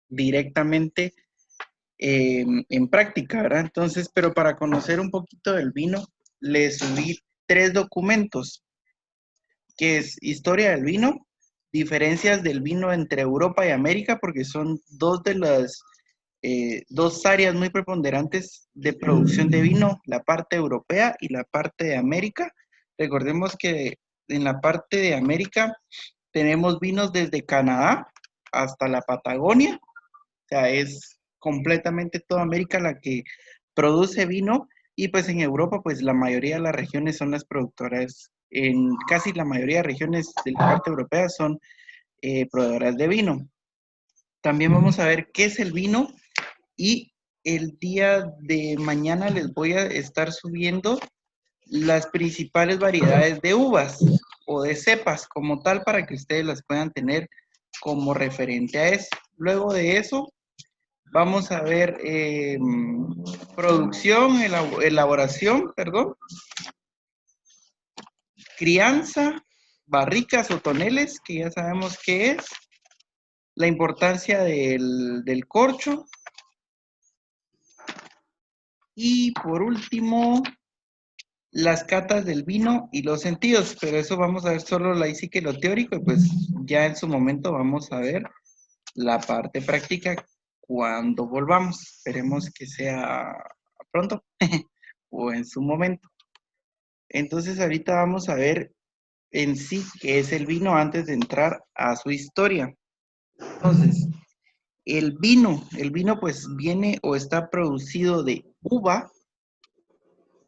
directamente en práctica, ¿verdad? Entonces, pero para conocer un poquito del vino, les subí 3 documentos, que es Historia del Vino, Diferencias del Vino entre Europa y América, porque son dos de las dos áreas muy preponderantes de producción de vino, la parte europea y la parte de América. Recordemos que en la parte de América tenemos vinos desde Canadá hasta la Patagonia, o sea, es completamente toda América la que produce vino y pues en Europa pues la mayoría de las regiones son las productoras, en casi la mayoría de regiones de la parte europea son proveedoras de vino. También vamos a ver qué es el vino y el día de mañana les voy a estar subiendo las principales variedades de uvas o de cepas como tal para que ustedes las puedan tener como referente a eso. Luego de eso vamos a ver producción, elaboración, perdón, crianza, barricas o toneles, que ya sabemos qué es, la importancia del corcho y por último las catas del vino y los sentidos, pero eso vamos a ver solo la sí que lo teórico y pues ya en su momento vamos a ver la parte práctica cuando volvamos. Esperemos que sea pronto o en su momento. Entonces ahorita vamos a ver en sí qué es el vino antes de entrar a su historia. Entonces, el vino pues viene o está producido de uva,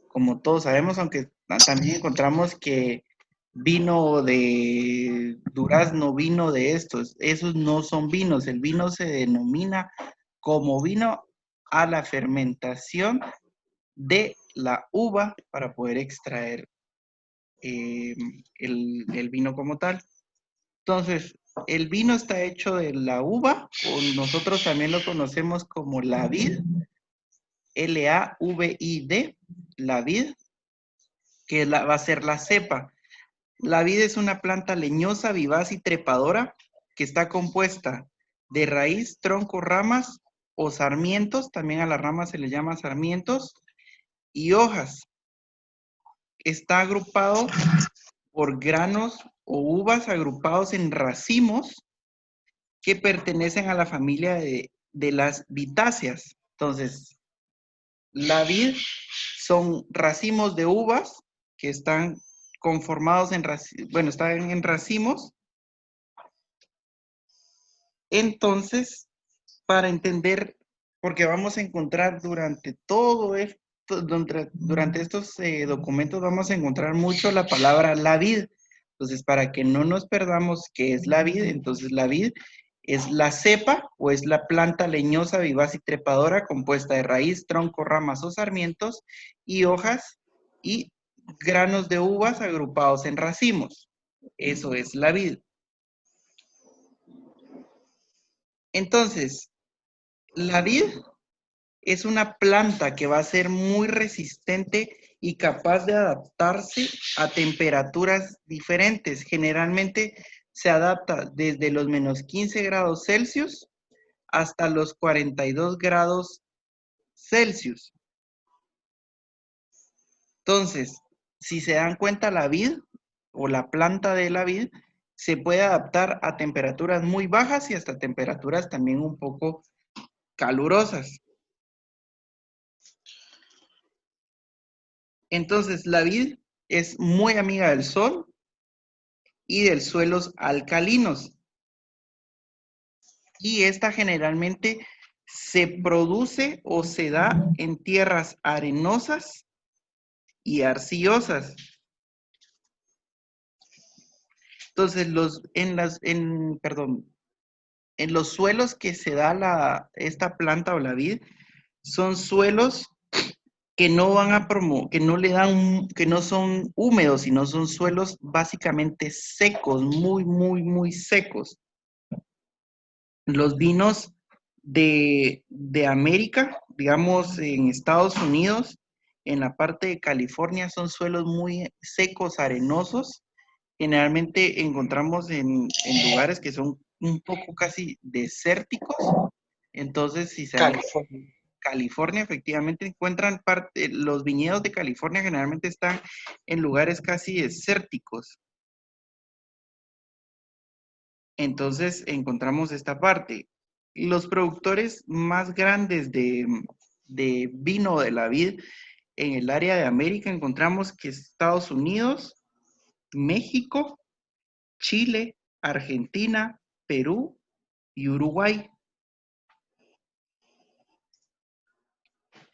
como todos sabemos, aunque también encontramos que vino de durazno, vino de estos, esos no son vinos, el vino se denomina como vino a la fermentación de la uva para poder extraer el vino como tal. Entonces, el vino está hecho de la uva, o nosotros también lo conocemos como la vid, Lavid, la vid, que va a ser la cepa. La vid es una planta leñosa, vivaz y trepadora que está compuesta de raíz, tronco, ramas o sarmientos, también a las ramas se les llama sarmientos, y hojas. Está agrupado por granos o uvas agrupados en racimos que pertenecen a la familia de las vitáceas. Entonces, la vid son racimos de uvas que están conformados están en racimos. Entonces, para entender, porque vamos a encontrar durante todo esto, durante estos documentos vamos a encontrar mucho la palabra la vid. Entonces, para que no nos perdamos qué es la vid, entonces la vid es la cepa o es la planta leñosa, vivaz y trepadora compuesta de raíz, tronco, ramas o sarmientos y hojas y granos de uvas agrupados en racimos. Eso es la vid. Entonces, la vid es una planta que va a ser muy resistente y capaz de adaptarse a temperaturas diferentes. Generalmente se adapta desde los menos 15 grados Celsius hasta los 42 grados Celsius. Entonces, si se dan cuenta, la vid o la planta de la vid se puede adaptar a temperaturas muy bajas y hasta temperaturas también un poco calurosas. Entonces, la vid es muy amiga del sol y de suelos alcalinos. Y esta generalmente se produce o se da en tierras arenosas y arcillosas. Entonces, en los suelos que se da esta planta o la vid, son suelos que no van a que no le dan, que no son húmedos, sino son suelos básicamente secos, muy, muy, muy secos. Los vinos de América, digamos en Estados Unidos, en la parte de California, son suelos muy secos, arenosos. Generalmente encontramos en lugares que son un poco casi desérticos Entonces, si se dan California. California, efectivamente encuentran parte, los viñedos de California generalmente están en lugares casi desérticos. Entonces encontramos esta parte. Los productores más grandes de vino de la vid en el área de América encontramos que Estados Unidos, México, Chile, Argentina, Perú y Uruguay.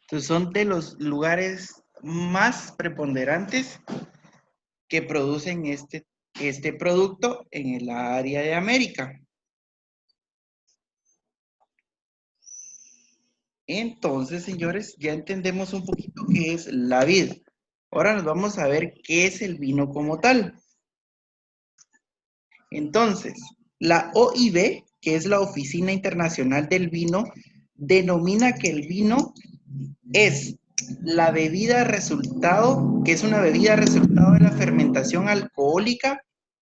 Entonces son de los lugares más preponderantes que producen este producto en el área de América. Entonces, señores, ya entendemos un poquito qué es la vid. Ahora nos vamos a ver qué es el vino como tal. Entonces, la OIB, que es la Oficina Internacional del Vino, denomina que el vino es la bebida resultado, que es una bebida resultado de la fermentación alcohólica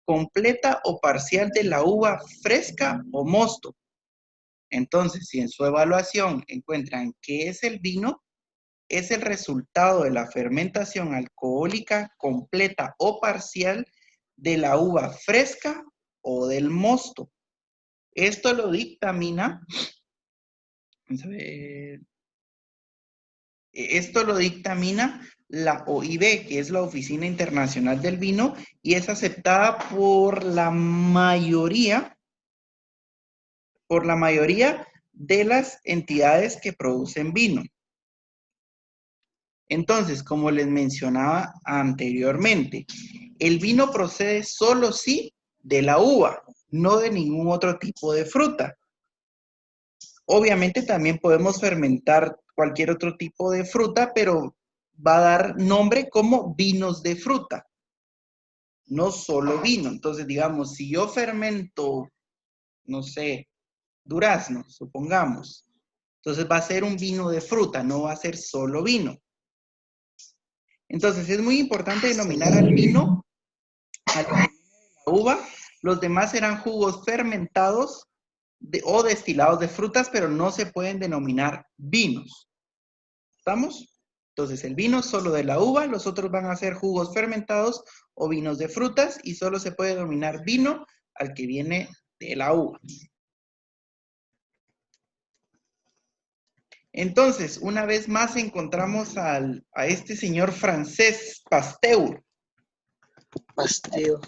completa o parcial de la uva fresca o mosto. Entonces, si en su evaluación encuentran qué es el vino, es el resultado de la fermentación alcohólica completa o parcial de la uva fresca o del mosto. Esto lo dictamina, vamos a ver, esto lo dictamina la OIB, que es la Oficina Internacional del Vino, y es aceptada por la mayoría de las entidades que producen vino. Entonces, como les mencionaba anteriormente, el vino procede solo sí de la uva, no de ningún otro tipo de fruta. Obviamente también podemos fermentar cualquier otro tipo de fruta, pero va a dar nombre como vinos de fruta, no solo vino. Entonces, digamos, si yo fermento, no sé, durazno, supongamos, entonces va a ser un vino de fruta, no va a ser solo vino. Entonces, es muy importante denominar al vino, a la uva. Los demás serán jugos fermentados o destilados de frutas, pero no se pueden denominar vinos. ¿Estamos? Entonces, el vino solo de la uva, los otros van a ser jugos fermentados o vinos de frutas y solo se puede denominar vino al que viene de la uva. Entonces, una vez más encontramos a este señor francés Pasteur. Pasteur.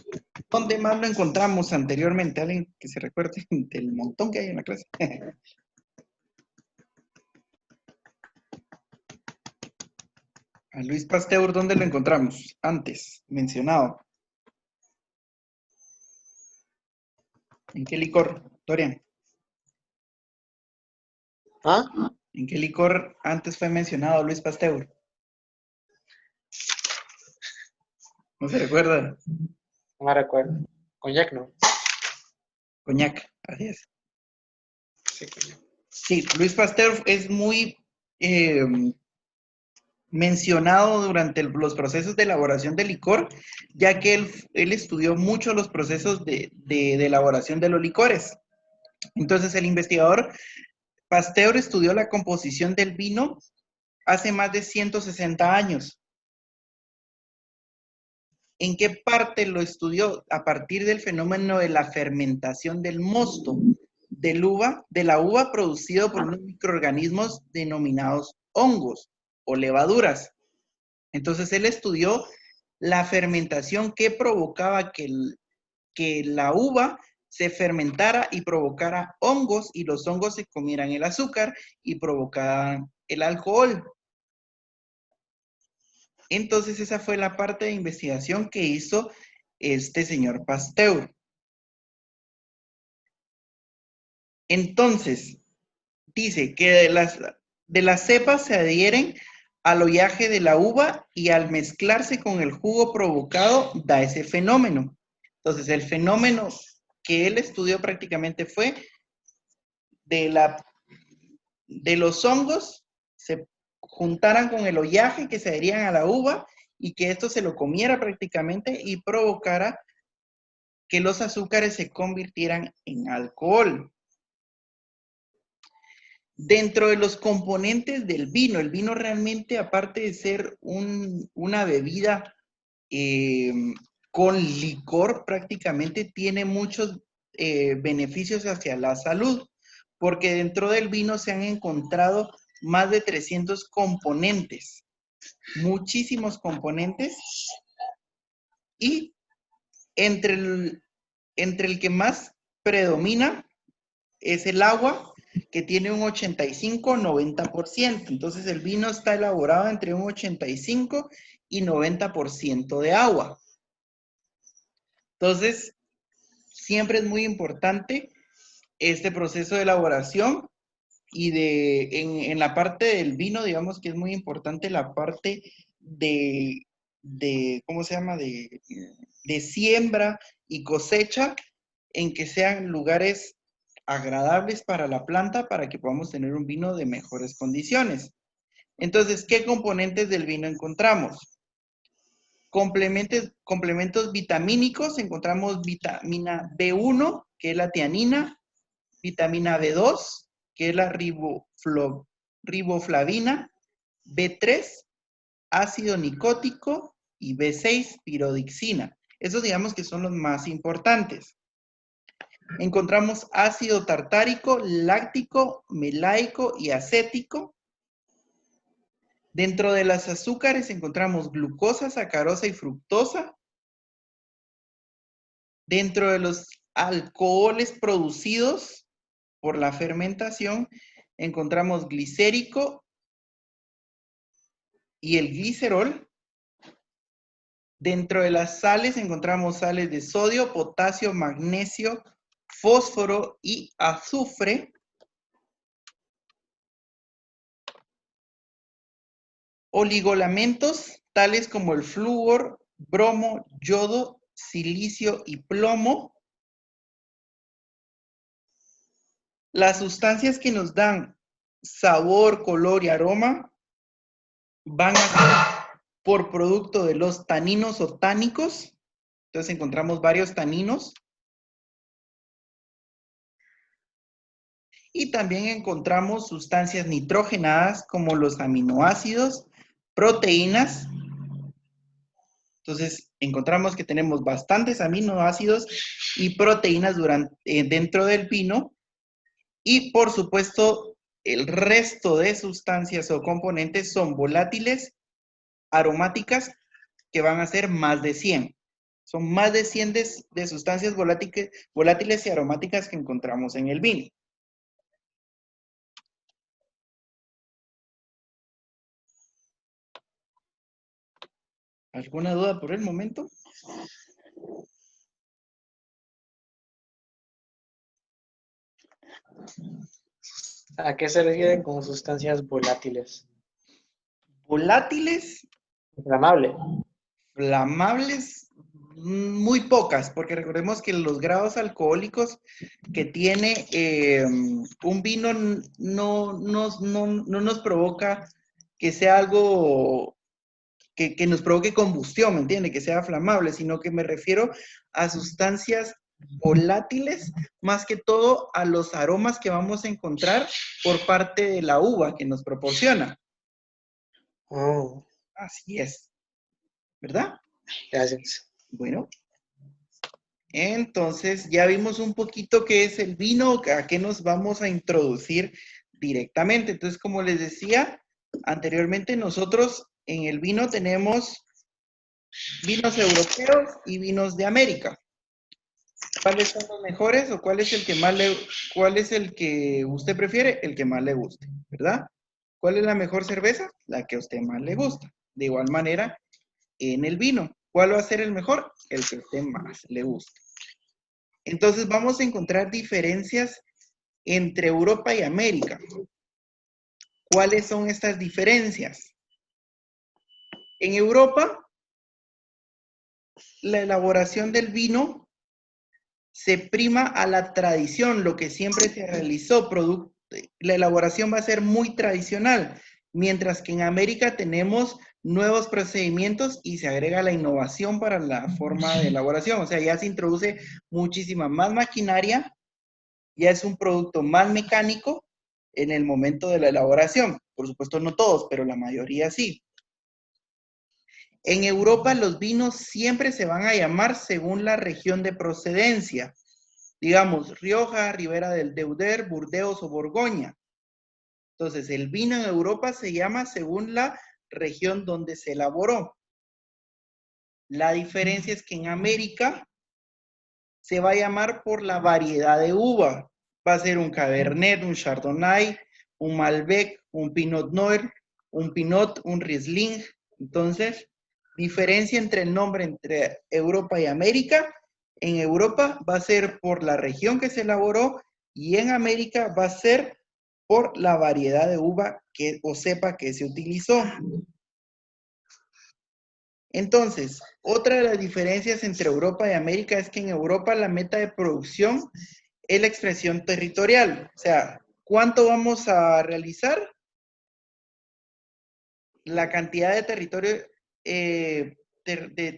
¿Dónde más lo encontramos anteriormente? ¿Alguien que se recuerde del montón que hay en la clase? A Luis Pasteur, ¿dónde lo encontramos? Antes mencionado. ¿En qué licor, Dorian? ¿Ah? ¿En qué licor antes fue mencionado Luis Pasteur? ¿No se recuerda? No me recuerdo. Coñac, no. Coñac, así es. Sí, coñac. Sí, Luis Pasteur es muy mencionado durante los procesos de elaboración de licor, ya que él estudió mucho los procesos de elaboración de los licores. Entonces, el investigador Pasteur estudió la composición del vino hace más de 160 años. ¿En qué parte lo estudió? A partir del fenómeno de la fermentación del mosto de la uva producido por unos microorganismos denominados hongos o levaduras. Entonces él estudió la fermentación que provocaba que la uva se fermentara y provocara hongos y los hongos se comieran el azúcar y provocaran el alcohol. Entonces esa fue la parte de investigación que hizo este señor Pasteur. Entonces, dice que de las cepas se adhieren al ollaje de la uva y al mezclarse con el jugo provocado da ese fenómeno. Entonces, el fenómeno que él estudió prácticamente fue de los hongos se juntaran con el ollaje que se adherían a la uva y que esto se lo comiera prácticamente y provocara que los azúcares se convirtieran en alcohol. Dentro de los componentes del vino, el vino realmente, aparte de ser una bebida con licor, prácticamente tiene muchos beneficios hacia la salud, porque dentro del vino se han encontrado más de 300 componentes, muchísimos componentes, y entre el que más predomina es el agua, que tiene un 85-90%. Entonces el vino está elaborado entre un 85 y 90% de agua. Entonces, siempre es muy importante este proceso de elaboración y en la parte del vino, digamos que es muy importante la parte ¿cómo se llama? De siembra y cosecha, en que sean lugares agradables para la planta para que podamos tener un vino de mejores condiciones. Entonces, ¿qué componentes del vino encontramos? Complementos vitamínicos, encontramos vitamina B1, que es la tianina, vitamina B2, que es la riboflavina, B3, ácido nicótico, y B6, pirodixina. Esos digamos que son los más importantes. Encontramos ácido tartárico, láctico, melaico y acético. Dentro de las azúcares encontramos glucosa, sacarosa y fructosa. Dentro de los alcoholes producidos por la fermentación encontramos glicérico y el glicerol. Dentro de las sales encontramos sales de sodio, potasio, magnesio, fósforo y azufre. Oligolamentos tales como el flúor, bromo, yodo, silicio y plomo. Las sustancias que nos dan sabor, color y aroma van a ser por producto de los taninos o tánicos. Entonces encontramos varios taninos. Y también encontramos sustancias nitrogenadas como los aminoácidos, proteínas. Entonces encontramos que tenemos bastantes aminoácidos y proteínas dentro del vino. Y por supuesto, el resto de sustancias o componentes son volátiles, aromáticas, que van a ser más de 100. Son más de 100 de sustancias volátiles y aromáticas que encontramos en el vino. ¿Alguna duda por el momento? ¿A qué se refieren con sustancias volátiles? Volátiles, Inflamable. flamables, muy pocas, porque recordemos que los grados alcohólicos que tiene un vino no nos provoca que sea algo que nos provoque combustión, ¿me entiende? Que sea flamable, sino que me refiero a sustancias volátiles, más que todo a los aromas que vamos a encontrar por parte de la uva que nos proporciona. Oh, Así es, ¿verdad? gracias. Bueno, entonces ya vimos un poquito qué es el vino, a qué nos vamos a introducir directamente. Entonces, como les decía anteriormente, nosotros en el vino tenemos vinos europeos y vinos de América. ¿Cuáles son los mejores o cuál es el que cuál es el que usted prefiere? El que más le guste, ¿verdad? ¿Cuál es la mejor cerveza? La que a usted más le gusta. De igual manera, en el vino, ¿cuál va a ser el mejor? El que a usted más le guste. Entonces vamos a encontrar diferencias entre Europa y América. ¿Cuáles son estas diferencias? En Europa, la elaboración del vino se prima a la tradición, lo que siempre se realizó. La elaboración va a ser muy tradicional, mientras que en América tenemos nuevos procedimientos y se agrega la innovación para la forma de elaboración. O sea, ya se introduce muchísima más maquinaria, ya es un producto más mecánico, en el momento de la elaboración. Por supuesto, no todos, pero la mayoría sí. En Europa los vinos siempre se van a llamar según la región de procedencia. Digamos, Rioja, Ribera del Duero, Burdeos o Borgoña. Entonces, el vino en Europa se llama según la región donde se elaboró. La diferencia es que en América se va a llamar por la variedad de uva. Va a ser un Cabernet, un Chardonnay, un Malbec, un Pinot Noir, un Pinot, un Riesling. Entonces, diferencia entre el nombre entre Europa y América. En Europa va a ser por la región que se elaboró y en América va a ser por la variedad de uva o cepa que se utilizó. Entonces, otra de las diferencias entre Europa y América es que en Europa la meta de producción es la expresión territorial. O sea, ¿cuánto vamos a realizar? La cantidad de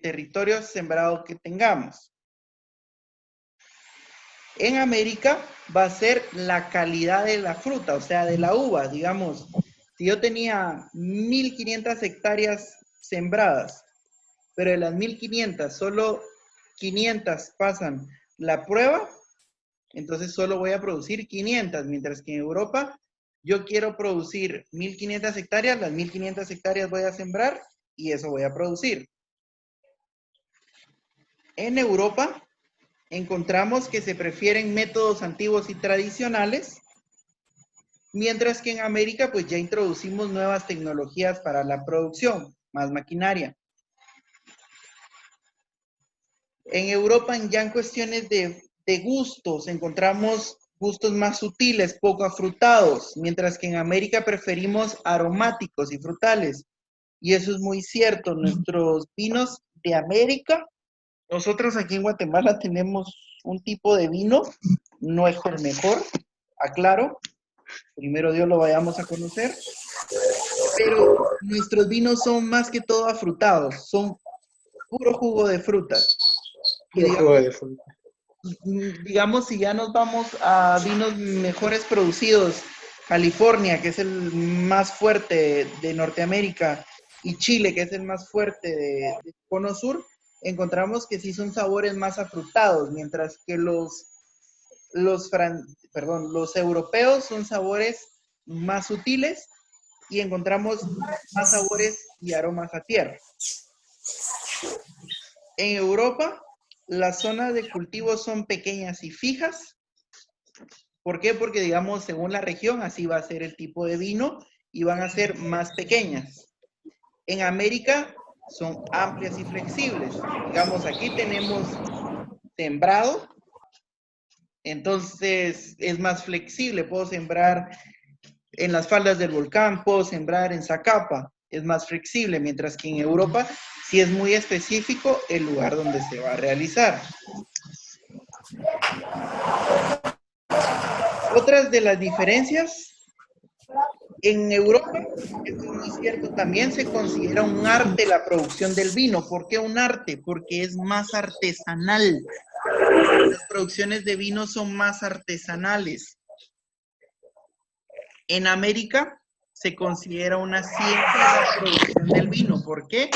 territorios sembrados que tengamos. En América va a ser la calidad de la fruta, o sea, de la uva. Digamos, si yo tenía 1.500 hectáreas sembradas, pero de las 1.500, solo 500 pasan la prueba, entonces solo voy a producir 500, mientras que en Europa yo quiero producir 1.500 hectáreas, las 1.500 hectáreas voy a sembrar y eso voy a producir. En Europa encontramos que se prefieren métodos antiguos y tradicionales, mientras que en América pues ya introducimos nuevas tecnologías para la producción, más maquinaria. En Europa ya en cuestiones de gustos encontramos gustos más sutiles, poco afrutados, mientras que en América preferimos aromáticos y frutales. Y eso es muy cierto. Nuestros vinos de América, nosotros aquí en Guatemala tenemos un tipo de vino, no es el mejor, aclaro, primero Dios lo vayamos a conocer, pero nuestros vinos son más que todo afrutados, son puro jugo de frutas. Y digamos, si ya nos vamos a vinos mejores producidos, California, que es el más fuerte de Norteamérica, y Chile, que es el más fuerte de Cono Sur, encontramos que sí son sabores más afrutados, mientras que los europeos son sabores más sutiles y encontramos más sabores y aromas a tierra. En Europa, las zonas de cultivo son pequeñas y fijas. ¿Por qué? Porque, digamos, según la región, así va a ser el tipo de vino y van a ser más pequeñas. En América son amplias y flexibles. Digamos, aquí tenemos sembrado, entonces es más flexible. Puedo sembrar en las faldas del volcán, puedo sembrar en Zacapa, es más flexible, mientras que en Europa sí es muy específico el lugar donde se va a realizar. Otras de las diferencias, en Europa, esto es muy cierto, también se considera un arte la producción del vino. ¿Por qué un arte? Porque es más artesanal. Las producciones de vino son más artesanales. En América se considera una ciencia la producción del vino. ¿Por qué?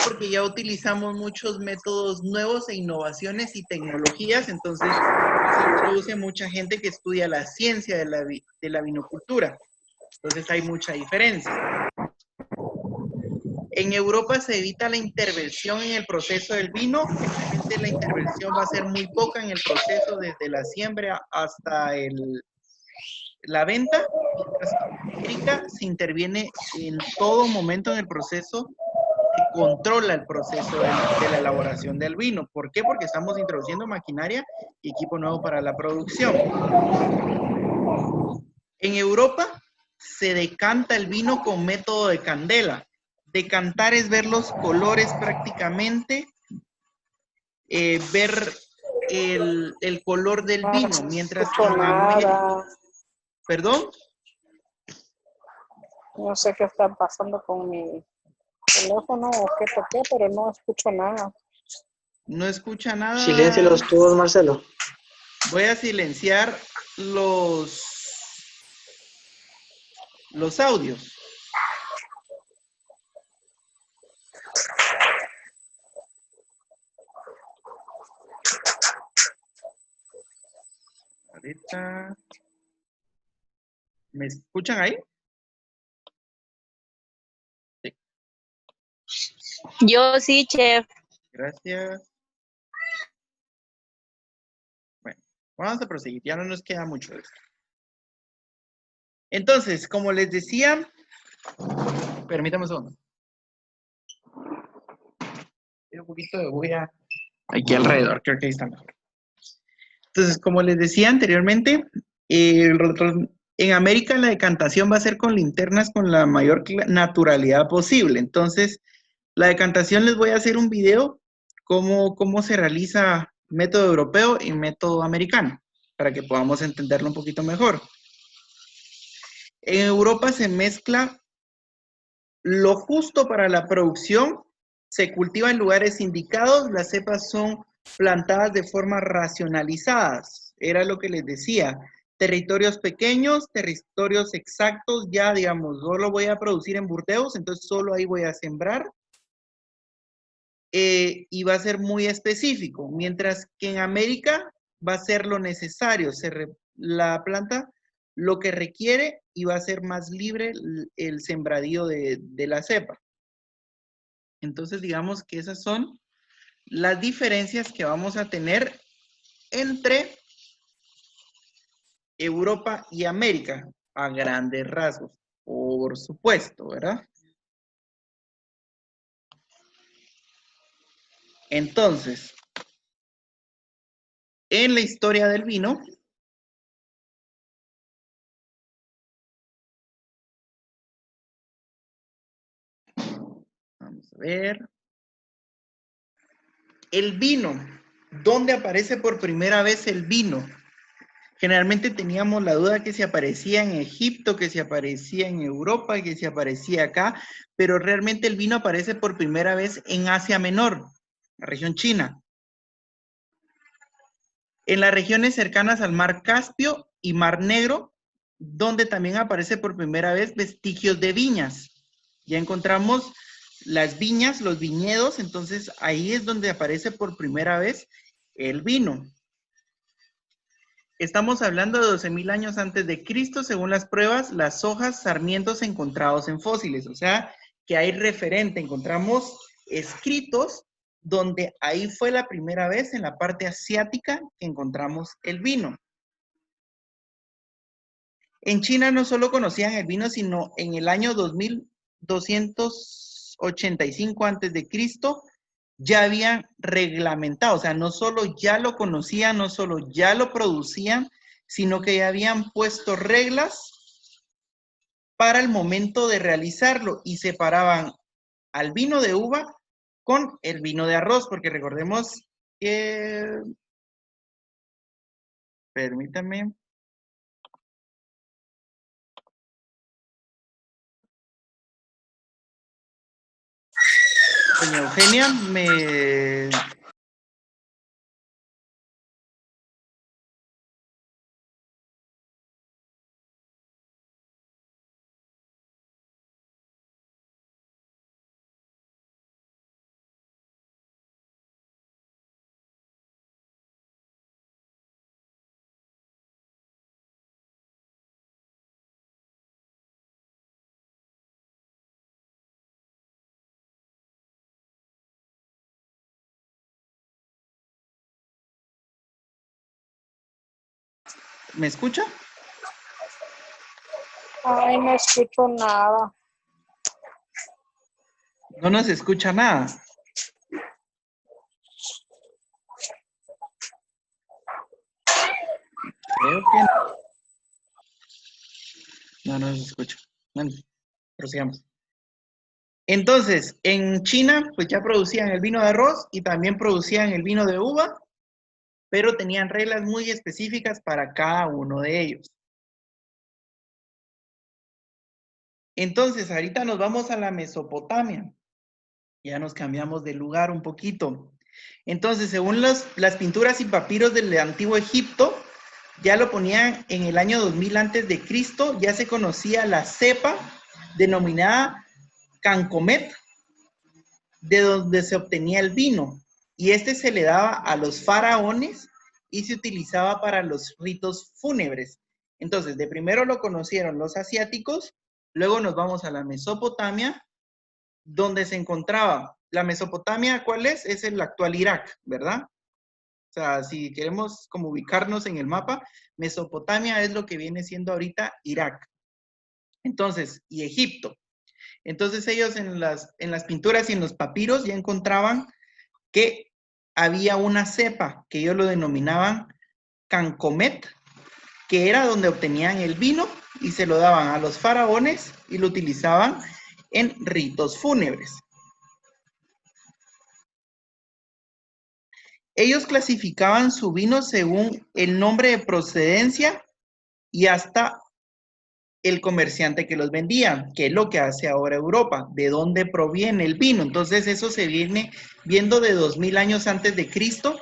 Porque ya utilizamos muchos métodos nuevos e innovaciones y tecnologías, entonces se introduce mucha gente que estudia la ciencia de la vinocultura. Entonces hay mucha diferencia. En Europa se evita la intervención en el proceso del vino. Realmente la intervención va a ser muy poca en el proceso desde la siembra hasta la venta, mientras que en América se interviene en todo momento en el proceso, se controla el proceso de la elaboración del vino. ¿Por qué? Porque estamos introduciendo maquinaria y equipo nuevo para la producción. En Europa se decanta el vino con método de candela. Decantar es ver los colores prácticamente, ver el color del vino, mientras que en América... ¿Perdón? No sé qué está pasando con mi teléfono o qué toqué, pero no escucho nada. ¿No escucha nada? Silencio los tubos, Marcelo. Voy a silenciar los audios. Ahorita. ¿Me escuchan ahí? Sí. Yo sí, chef. Gracias. Bueno, vamos a proseguir. Ya no nos queda mucho de esto. Entonces, como les decía, permítame un segundo. Hay un poquito de bulla aquí alrededor, creo que ahí está mejor. Entonces, como les decía anteriormente, en América la decantación va a ser con linternas con la mayor naturalidad posible. Entonces, la decantación les voy a hacer un video cómo se realiza método europeo y método americano, para que podamos entenderlo un poquito mejor. En Europa se mezcla lo justo para la producción, se cultiva en lugares indicados, las cepas son plantadas de forma racionalizadas. Era lo que les decía. Territorios pequeños, territorios exactos, ya digamos, solo voy a producir en Burdeos, entonces solo ahí voy a sembrar. Y va a ser muy específico, mientras que en América va a ser lo necesario, la planta lo que requiere y va a ser más libre el sembradío de la cepa. Entonces, digamos que esas son las diferencias que vamos a tener entre Europa y América, a grandes rasgos, por supuesto, ¿verdad? Entonces, en la historia del vino, vamos a ver. El vino. ¿Dónde aparece por primera vez el vino? Generalmente teníamos la duda que se aparecía en Egipto, que se aparecía en Europa, que se aparecía acá, pero realmente el vino aparece por primera vez en Asia Menor, la región china. En las regiones cercanas al Mar Caspio y Mar Negro, donde también aparece por primera vez vestigios de viñas. Ya encontramos las viñas, los viñedos, entonces ahí es donde aparece por primera vez el vino. Estamos hablando de 12.000 años antes de Cristo, según las pruebas, las hojas, sarmientos encontrados en fósiles, o sea, que hay referente, encontramos escritos donde ahí fue la primera vez en la parte asiática que encontramos el vino. En China no solo conocían el vino, sino en el año 2285 antes de Cristo ya habían reglamentado, o sea, no solo ya lo conocían, no solo ya lo producían, sino que ya habían puesto reglas para el momento de realizarlo y separaban al vino de uva con el vino de arroz, porque recordemos que, permítame, doña Eugenia, ¿me escucha? Ay, no escucho nada. No nos escucha nada. Creo que no nos escucha. Bueno, prosigamos. Entonces, en China, pues ya producían el vino de arroz y también producían el vino de uva, pero tenían reglas muy específicas para cada uno de ellos. Entonces, ahorita nos vamos a la Mesopotamia. Ya nos cambiamos de lugar un poquito. Entonces, según las pinturas y papiros del antiguo Egipto, ya lo ponían en el año 2000 antes de Cristo, ya se conocía la cepa denominada Cancomet, de donde se obtenía el vino, y este se le daba a los faraones y se utilizaba para los ritos fúnebres. Entonces, de primero lo conocieron los asiáticos, luego nos vamos a la Mesopotamia, donde se encontraba la Mesopotamia. ¿Cuál es? Es el actual Irak, ¿verdad? O sea, si queremos como ubicarnos en el mapa, Mesopotamia es lo que viene siendo ahorita Irak. Entonces, y Egipto. Entonces ellos en las pinturas y en los papiros ya encontraban que había una cepa que ellos lo denominaban Cancomet, que era donde obtenían el vino y se lo daban a los faraones y lo utilizaban en ritos fúnebres. Ellos clasificaban su vino según el nombre de procedencia y hasta el comerciante que los vendía, que es lo que hace ahora Europa, de dónde proviene el vino. Entonces eso se viene viendo de 2000 años antes de Cristo,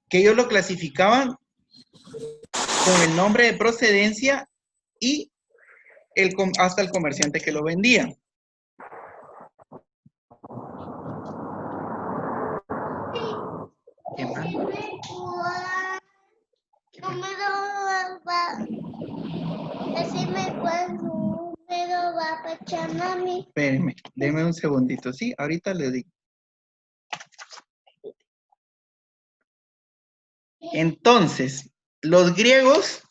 que ellos lo clasificaban con el nombre de procedencia y hasta el comerciante que lo vendía. ¿Qué más? Espérenme, denme un segundito, ¿sí? Ahorita le digo. Entonces, los griegos,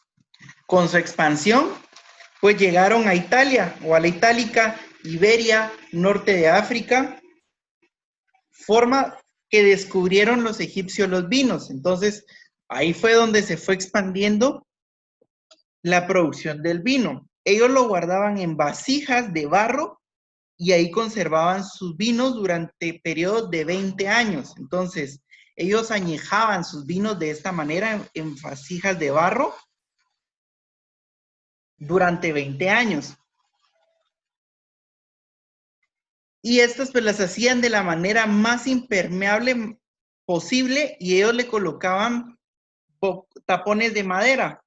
con su expansión, pues llegaron a Italia o a la Itálica, Iberia, norte de África, forma que descubrieron los egipcios los vinos. Entonces, ahí fue donde se fue expandiendo la producción del vino. Ellos lo guardaban en vasijas de barro y ahí conservaban sus vinos durante periodos de 20 años. Entonces, ellos añejaban sus vinos de esta manera en vasijas de barro durante 20 años. Y estas pues las hacían de la manera más impermeable posible y ellos le colocaban tapones de madera,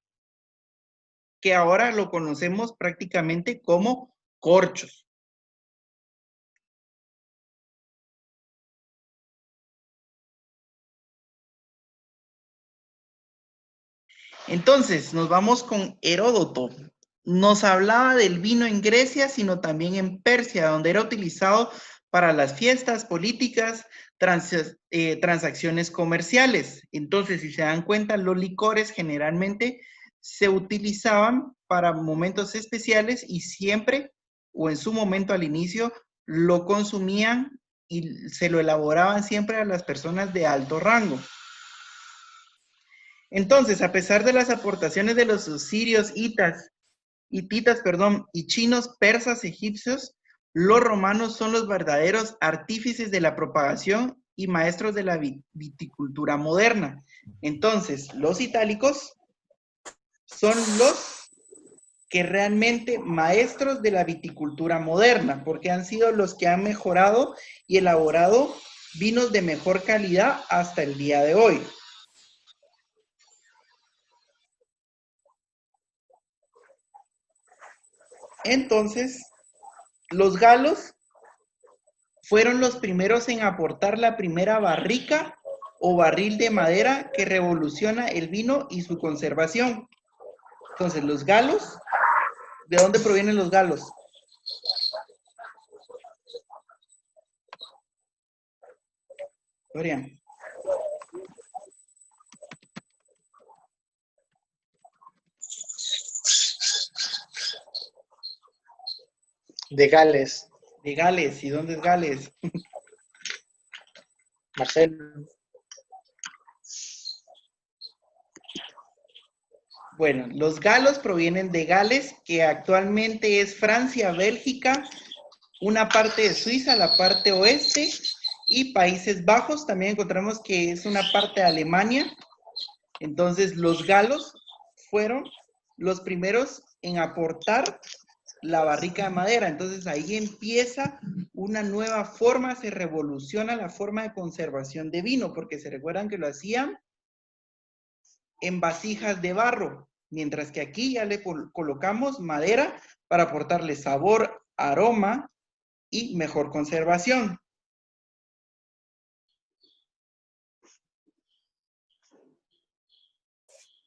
que ahora lo conocemos prácticamente como corchos. Entonces, nos vamos con Heródoto. Nos hablaba del vino en Grecia, sino también en Persia, donde era utilizado para las fiestas políticas, transacciones comerciales. Entonces, si se dan cuenta, los licores generalmente se utilizaban para momentos especiales y siempre, o en su momento al inicio, lo consumían y se lo elaboraban siempre a las personas de alto rango. Entonces, a pesar de las aportaciones de los sirios, hititas, y chinos, persas, egipcios, los romanos son los verdaderos artífices de la propagación y maestros de la viticultura moderna. Entonces, los itálicos son los que realmente maestros de la viticultura moderna, porque han sido los que han mejorado y elaborado vinos de mejor calidad hasta el día de hoy. Entonces, los galos fueron los primeros en aportar la primera barrica o barril de madera que revoluciona el vino y su conservación. Entonces, los galos, ¿de dónde provienen los galos? Dorian. De Gales. De Gales. ¿Y dónde es Gales? Marcelo. Bueno, los galos provienen de Gales, que actualmente es Francia, Bélgica, una parte de Suiza, la parte oeste, y Países Bajos. También encontramos que es una parte de Alemania. Entonces, los galos fueron los primeros en aportar la barrica de madera. Entonces, ahí empieza una nueva forma, se revoluciona la forma de conservación de vino, porque se recuerdan que lo hacían en vasijas de barro, mientras que aquí ya le colocamos madera para aportarle sabor, aroma y mejor conservación.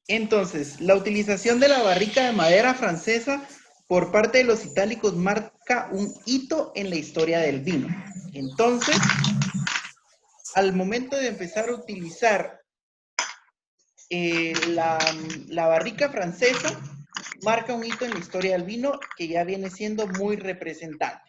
Entonces, la utilización de la barrica de madera francesa por parte de los itálicos marca un hito en la historia del vino. Entonces, al momento de empezar a utilizar la barrica francesa, marca un hito en la historia del vino que ya viene siendo muy representante.